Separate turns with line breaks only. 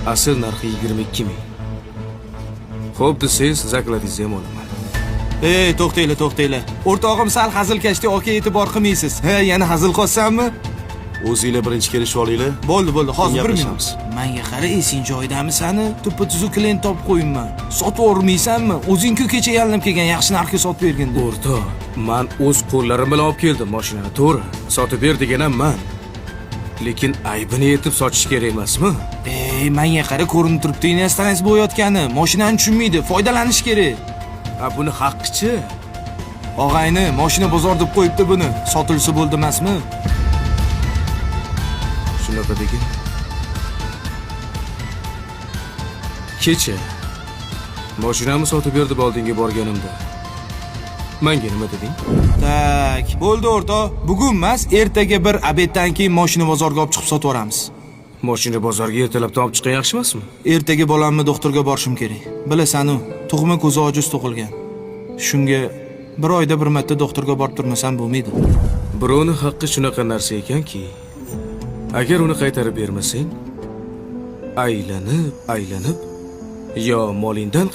Asl narxi 22 ming. Xo'p desangiz, siz akladingizni ham olaman.
To'xtanglar. O'rtog'im sal hazilkashga oka e'tibor qilmaysiz. Yana hazil qolsanmi?
O'zinglar birinchi kelishib olinglar.
Bo'ldi, hozir 1 minut.
Gaplashamiz.
Menga qara, esing joyidami sani? Tuppa-tuzu klient topib qo'yibman. Sotib o'rmaysanmi? O'zing-ku kecha yalinib kelgan yaxshi narxga sotib berganda.
O'rtoq, men o'z qo'llarim bilan olib keldim mashinani, to'g'ri. Sotib ber degan ham men. Lekin aybini yetib sotish kerak emasmi?
Menga qara, ko'rinib turibdi, instans bo'layotgani. Mashinani tushunmaydi, foydalanish kerak.
Buni haqqichi?
Og'ayni, mashina bozor deb qo'yibdi buni. Sotilsa bo'ldi emasmi?
Shunaqa degan. Kecha mashinamni sotib ber deb oldinga borganimda menga nima deding?
Tak, bo'ldi o'rtoq. Bugun emas, ertaga bir obeddan keyin mashina bozorga olib chiqib sotib yoramiz.
Mashina bozorga ertalabdan olib chiqqan yaxshi emasmi?
Ertaga bolamni doktorga borishim kerak. Bilasan-ku, tug'ma ko'zi ojiz tug'ilgan. Shunga bir oyda bir marta doktorga borib turmasam bo'lmaydi.
Birovning haqqi shunaqa narsa ekanki, agar uni qaytarib bermasang, aylanib yo molingdan